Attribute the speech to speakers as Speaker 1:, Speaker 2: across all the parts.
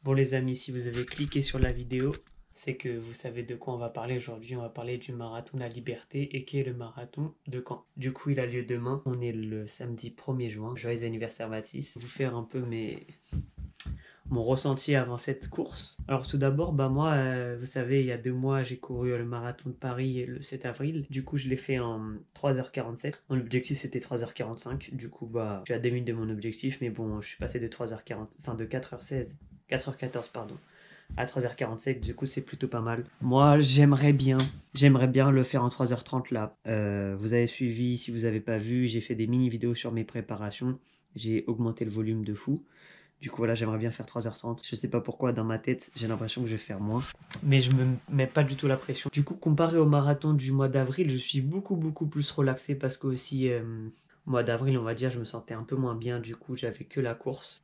Speaker 1: Bon les amis, si vous avez cliqué sur la vidéo, c'est que vous savez de quoi on va parler aujourd'hui. On va parler du marathon de la liberté et qui est le marathon de Caen. Du coup, il a lieu demain. On est le samedi 1er juin. Joyeux anniversaire Baptiste. Je vais vous faire un peu mon ressenti avant cette course. Alors tout d'abord, moi, vous savez, il y a 2 mois, j'ai couru le marathon de Paris le 7 avril. Du coup, je l'ai fait en 3h47. Mon objectif, c'était 3h45. Du coup, je suis à 2 minutes de mon objectif, mais bon, je suis passé de 3h40, enfin de 4h16, 4h14, pardon, à 3h47, du coup c'est plutôt pas mal. Moi j'aimerais bien le faire en 3h30 là. Vous avez suivi, si vous n'avez pas vu, j'ai fait des mini vidéos sur mes préparations. J'ai augmenté le volume de fou. Du coup voilà, j'aimerais bien faire 3h30. Je sais pas pourquoi, dans ma tête, j'ai l'impression que je vais faire moins. Mais je me mets pas du tout la pression. Du coup, comparé au marathon du mois d'avril, je suis beaucoup plus relaxé parce que aussi, mois d'avril, on va dire, je me sentais un peu moins bien. Du coup, j'avais que la course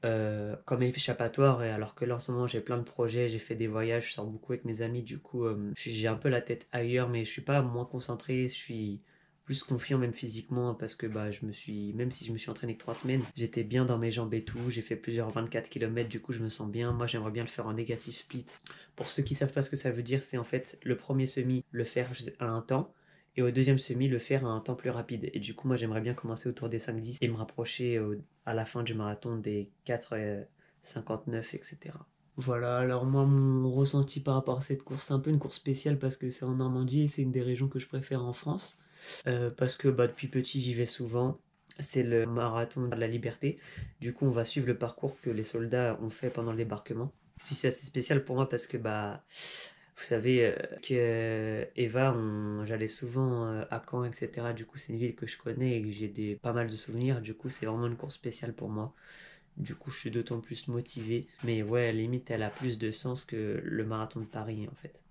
Speaker 1: comme échappatoire. Et alors que là, en ce moment, j'ai plein de projets, j'ai fait des voyages, je sors beaucoup avec mes amis. Du coup, j'ai un peu la tête ailleurs, mais je suis pas moins concentré. Je suis plus confiant même physiquement parce que même si je me suis entraîné que 3 semaines, j'étais bien dans mes jambes et tout. J'ai fait plusieurs 24 km, du coup je me sens bien. Moi j'aimerais bien le faire en négatif split. Pour ceux qui savent pas ce que ça veut dire, c'est en fait le premier semi le faire à un temps et au deuxième semi le faire à un temps plus rapide. Et du coup moi j'aimerais bien commencer autour des 5-10 et me rapprocher à la fin du marathon des 4,59 etc. Voilà, alors moi mon ressenti par rapport à cette course, c'est un peu une course spéciale parce que c'est en Normandie et c'est une des régions que je préfère en France. Parce que depuis petit j'y vais souvent. C'est le marathon de la liberté. Du coup, on va suivre le parcours que les soldats ont fait pendant le débarquement. Si c'est assez spécial pour moi parce que vous savez que Eva, j'allais souvent à Caen, etc. Du coup, c'est une ville que je connais et que j'ai pas mal de souvenirs. Du coup, c'est vraiment une course spéciale pour moi. Du coup, je suis d'autant plus motivé. Mais ouais, à la limite, elle a plus de sens que le marathon de Paris en fait.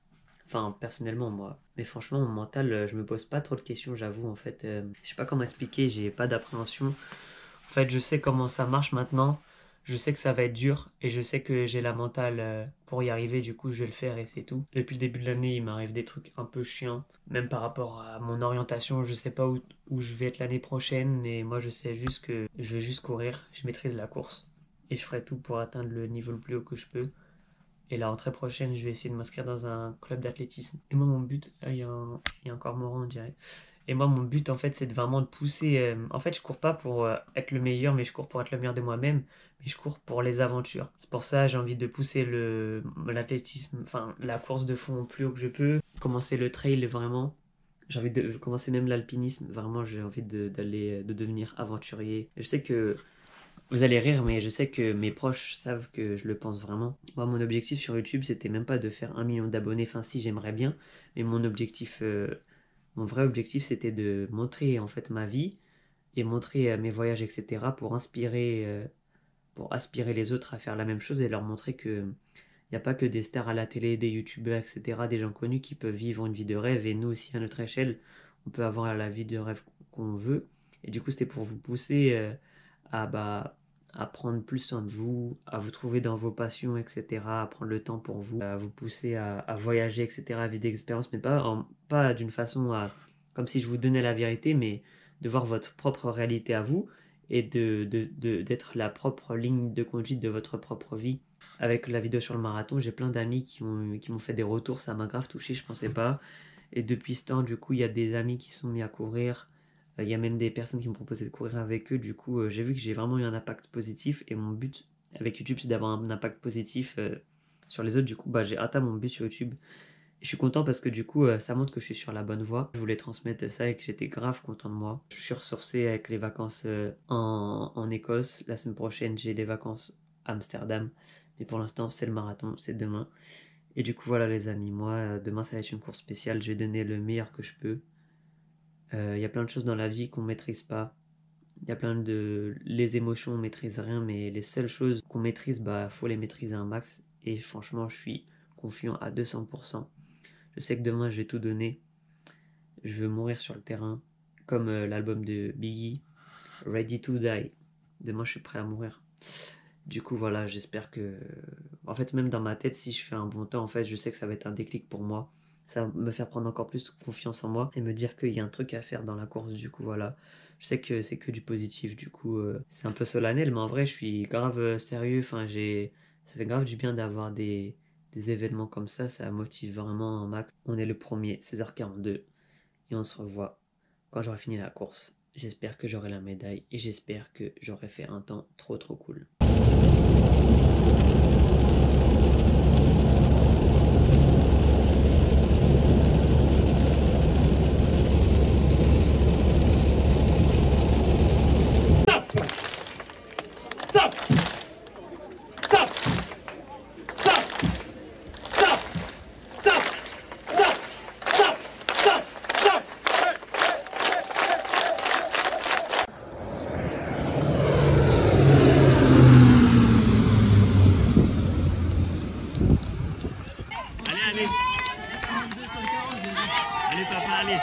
Speaker 1: Enfin, personnellement, moi. Mais franchement, mon mental, je me pose pas trop de questions, j'avoue. En fait, je sais pas comment expliquer, j'ai pas d'appréhension. En fait, je sais comment ça marche maintenant. Je sais que ça va être dur et je sais que j'ai la mentale pour y arriver. Du coup, je vais le faire et c'est tout. Depuis le début de l'année, il m'arrive des trucs un peu chiants. Même par rapport à mon orientation, je sais pas où je vais être l'année prochaine. Mais moi, je sais juste que je vais juste courir. Je maîtrise la course. Et je ferai tout pour atteindre le niveau le plus haut que je peux. Et la rentrée prochaine, je vais essayer de m'inscrire dans un club d'athlétisme. Et moi, mon but, il y a un cormoran, on dirait. Et moi, mon but, en fait, c'est de vraiment de pousser. En fait, je cours pas pour être le meilleur, mais je cours pour être le meilleur de moi-même. Mais je cours pour les aventures. C'est pour ça, j'ai envie de pousser l'athlétisme, enfin, la course de fond au plus haut que je peux. Commencer le trail, vraiment. J'ai envie de commencer même l'alpinisme. Vraiment, j'ai envie de devenir aventurier. Je sais que vous allez rire, mais je sais que mes proches savent que je le pense vraiment. Moi, mon objectif sur YouTube, c'était même pas de faire 1 million d'abonnés. Enfin, si, j'aimerais bien. Mais mon vrai objectif, c'était de montrer en fait ma vie et montrer mes voyages, etc. Pour aspirer les autres à faire la même chose et leur montrer que il n'y a pas que des stars à la télé, des youtubeurs, etc., des gens connus qui peuvent vivre une vie de rêve et nous aussi à notre échelle, on peut avoir la vie de rêve qu'on veut. Et du coup, c'était pour vous pousser à, à prendre plus soin de vous, à vous trouver dans vos passions, etc., à prendre le temps pour vous, à vous pousser à voyager, etc., à vivre des expériences, mais pas d'une façon comme si je vous donnais la vérité, mais de voir votre propre réalité à vous et d'être la propre ligne de conduite de votre propre vie. Avec la vidéo sur le marathon, j'ai plein d'amis qui m'ont fait des retours, ça m'a grave touché, je pensais pas. Et depuis ce temps, du coup, il y a des amis qui sont mis à courir. Il y a même des personnes qui m'ont proposé de courir avec eux. Du coup, j'ai vu que j'ai vraiment eu un impact positif. Et mon but avec YouTube, c'est d'avoir un impact positif sur les autres. Du coup, j'ai atteint mon but sur YouTube. Et je suis content parce que du coup, ça montre que je suis sur la bonne voie. Je voulais transmettre ça et que j'étais grave content de moi. Je suis ressourcé avec les vacances en Écosse. La semaine prochaine, j'ai les vacances à Amsterdam. Mais pour l'instant, c'est le marathon, c'est demain. Et du coup, voilà les amis, moi, demain, ça va être une course spéciale. Je vais donner le meilleur que je peux. Il y a plein de choses dans la vie qu'on maîtrise pas. Il y a plein de... Les émotions, on maîtrise rien, mais les seules choses qu'on maîtrise, faut les maîtriser un max. Et franchement, je suis confiant à 200%. Je sais que demain, je vais tout donner. Je veux mourir sur le terrain, comme l'album de Biggie, Ready to Die. Demain, je suis prêt à mourir. Du coup, voilà, j'espère que... En fait, même dans ma tête, si je fais un bon temps, en fait, je sais que ça va être un déclic pour moi. Ça va me faire prendre encore plus confiance en moi et me dire qu'il y a un truc à faire dans la course. Du coup, voilà. Je sais que c'est que du positif. Du coup, c'est un peu solennel, mais en vrai, je suis grave sérieux. Enfin, Ça fait grave du bien d'avoir des événements comme ça motive vraiment un max. On est le premier, 16h42, et on se revoit quand j'aurai fini la course. J'espère que j'aurai la médaille et j'espère que j'aurai fait un temps trop cool. Allez, 240 déjà. Allez papa, allez.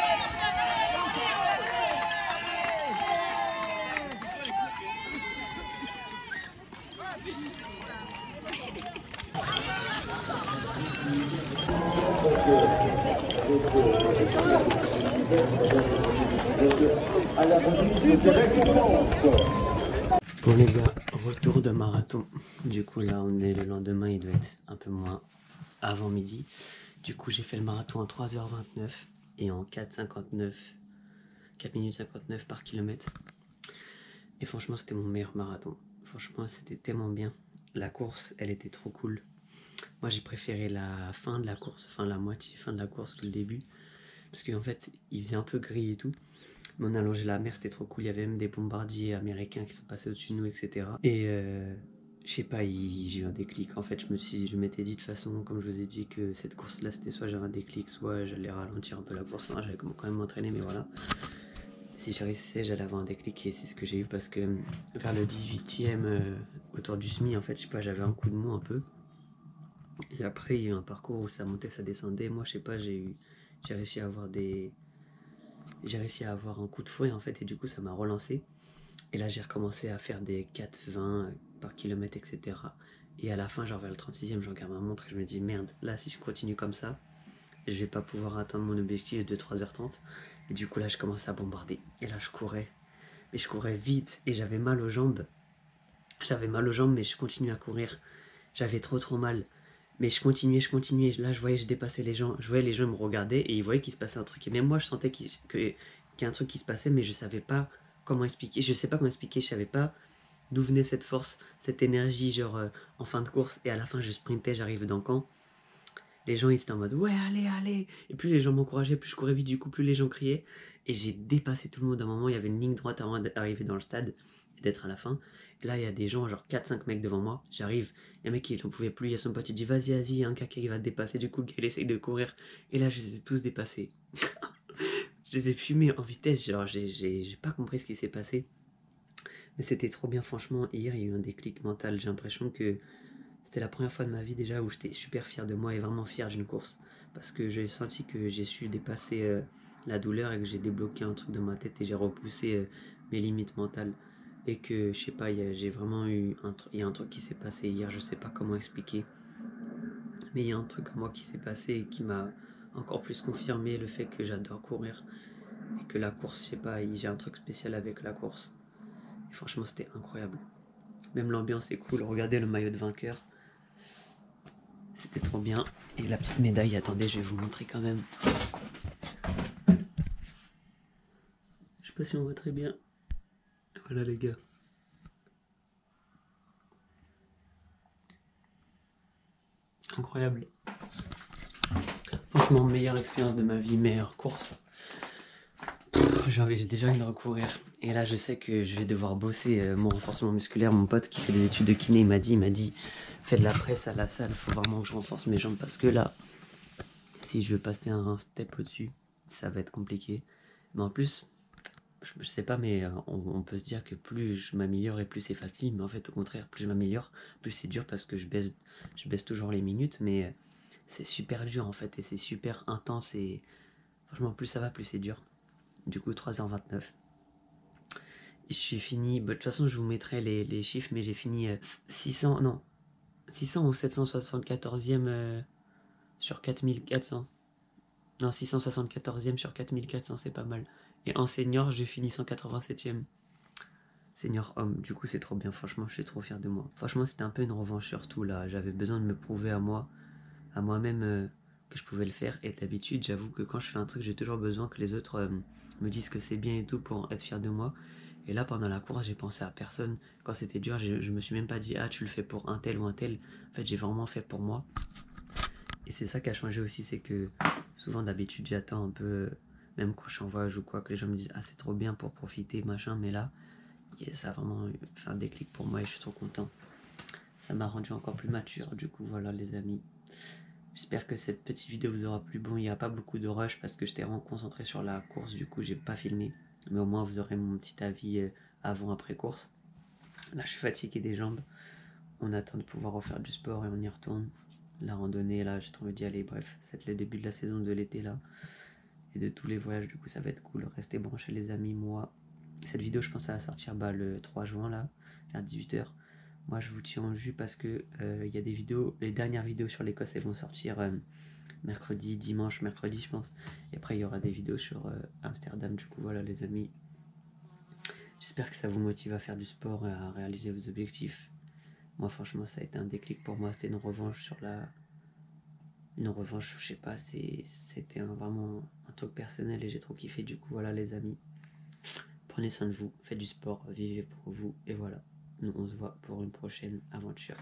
Speaker 1: Bon les gars, retour de marathon. Du coup là on est le lendemain, il doit être un peu moins avant midi. Du coup j'ai fait le marathon en 3h29 et en 4h59, 4 minutes 59 par kilomètre. Et franchement c'était mon meilleur marathon. Franchement c'était tellement bien. La course elle était trop cool. Moi j'ai préféré la fin de la course, enfin la moitié fin de la course que le début. Parce qu'en fait il faisait un peu gris et tout. Mais on a longé la mer, c'était trop cool. Il y avait même des bombardiers américains qui sont passés au-dessus de nous, etc. Et je sais pas, j'ai eu un déclic. En fait, je m'étais dit de toute façon, comme je vous ai dit, que cette course-là, c'était soit j'avais un déclic, soit j'allais ralentir un peu la course. Enfin, j'allais quand même m'entraîner, mais voilà. Si je réussissais, j'allais avoir un déclic et c'est ce que j'ai eu parce que vers le 18e, autour du SMI, en fait, je sais pas, j'avais un coup de mou un peu. Et après, il y a eu un parcours où ça montait, ça descendait. Moi, je sais pas, j'ai réussi à avoir un coup de fouet en fait et du coup ça m'a relancé et là j'ai recommencé à faire des 4,20 par kilomètre etc. Et à la fin genre vers le 36e je regarde ma montre et je me dis merde, là si je continue comme ça je vais pas pouvoir atteindre mon objectif de 3h30 et du coup là je commençais à bombarder et là je courais, mais je courais vite et j'avais mal aux jambes mais je continuais à courir, j'avais trop mal. Mais je continuais. Là, je voyais, je dépassais les gens. Je voyais les gens me regarder et ils voyaient qu'il se passait un truc. Et même moi, je sentais qu'il y a un truc qui se passait, mais je savais pas comment expliquer. Je sais pas comment expliquer. Je savais pas d'où venait cette force, cette énergie, genre en fin de course. Et à la fin, je sprintais, j'arrivais dans le camp. Les gens, ils étaient en mode ouais, allez. Et plus les gens m'encourageaient, plus je courais vite. Du coup, plus les gens criaient. Et j'ai dépassé tout le monde. À un moment, il y avait une ligne droite avant d'arriver dans le stade et d'être à la fin. Et là, il y a des gens, genre 4-5 mecs devant moi. J'arrive. Il y a un mec qui n'en pouvait plus. Il y a son pote, il dit vas-y, il y a un caca qui va te dépasser. Du coup, le gars, il essaye de courir. Et là, je les ai tous dépassés. Je les ai fumés en vitesse. Genre, j'ai pas compris ce qui s'est passé. Mais c'était trop bien, franchement. Hier, il y a eu un déclic mental. J'ai l'impression que c'était la première fois de ma vie déjà où j'étais super fier de moi et vraiment fier d'une course. Parce que j'ai senti que j'ai su dépasser la douleur et que j'ai débloqué un truc dans ma tête et j'ai repoussé mes limites mentales. Et que, je sais pas, j'ai vraiment eu il y a un truc qui s'est passé hier, je sais pas comment expliquer. Mais il y a un truc en moi qui s'est passé et qui m'a encore plus confirmé le fait que j'adore courir. Et que la course, je sais pas, j'ai un truc spécial avec la course. Et franchement, c'était incroyable. Même l'ambiance est cool. Regardez le maillot de vainqueur. C'était trop bien. Et la petite médaille, attendez, je vais vous montrer quand même. Je sais pas si on voit très bien. Voilà les gars. Incroyable. Franchement, meilleure expérience de ma vie, meilleure course. J'ai déjà envie de recourir. Et là, je sais que je vais devoir bosser mon renforcement musculaire. Mon pote qui fait des études de kiné, il m'a dit, fais de la presse à la salle. Faut vraiment que je renforce mes jambes parce que là, si je veux passer un step au-dessus, ça va être compliqué. Mais en plus, je sais pas, mais on peut se dire que plus je m'améliore et plus c'est facile. Mais en fait, au contraire, plus je m'améliore, plus c'est dur parce que je baisse toujours les minutes. Mais c'est super dur en fait et c'est super intense. Et franchement, plus ça va, plus c'est dur. Du coup, 3h29. Et je suis fini. Bah, de toute façon, je vous mettrai les chiffres, mais j'ai fini 600 ou 774e sur 4400. Non, 674e sur 4400, c'est pas mal. Et en senior, j'ai fini 187e. Senior homme, du coup c'est trop bien, franchement je suis trop fier de moi. Franchement c'était un peu une revanche surtout là, j'avais besoin de me prouver à moi, à moi-même que je pouvais le faire. Et d'habitude j'avoue que quand je fais un truc j'ai toujours besoin que les autres me disent que c'est bien et tout pour être fier de moi. Et là pendant la course j'ai pensé à personne. Quand c'était dur je me suis même pas dit ah tu le fais pour un tel ou un tel. En fait j'ai vraiment fait pour moi. Et c'est ça qui a changé aussi, c'est que souvent d'habitude j'attends un peu, même quand je suis en voyage ou quoi, que les gens me disent ah c'est trop bien pour profiter machin, mais là ça a vraiment fait un déclic pour moi et je suis trop content. Ça m'a rendu encore plus mature, du coup voilà les amis. J'espère que cette petite vidéo vous aura plu. Bon, il n'y a pas beaucoup de rush parce que j'étais vraiment concentré sur la course, du coup j'ai pas filmé. Mais au moins vous aurez mon petit avis avant-après course. Là je suis fatigué des jambes. On attend de pouvoir refaire du sport et on y retourne. La randonnée, là j'ai trop envie d'y aller. Bref, c'est le début de la saison de l'été là. Et de tous les voyages, du coup ça va être cool. Restez branchés les amis, moi. Cette vidéo je pense à sortir le 3 juin là, vers 18h. Moi je vous tiens en jus parce que y a des vidéos, les dernières vidéos sur l'Écosse elles vont sortir mercredi, dimanche, mercredi je pense. Et après il y aura des vidéos sur Amsterdam, du coup voilà les amis. J'espère que ça vous motive à faire du sport et à réaliser vos objectifs. Moi franchement ça a été un déclic pour moi, c'était une revanche sur la... Une revanche, je sais pas, c'était vraiment un truc personnel et j'ai trop kiffé, du coup voilà les amis. Prenez soin de vous, faites du sport, vivez pour vous et voilà. Nous on se voit pour une prochaine aventure.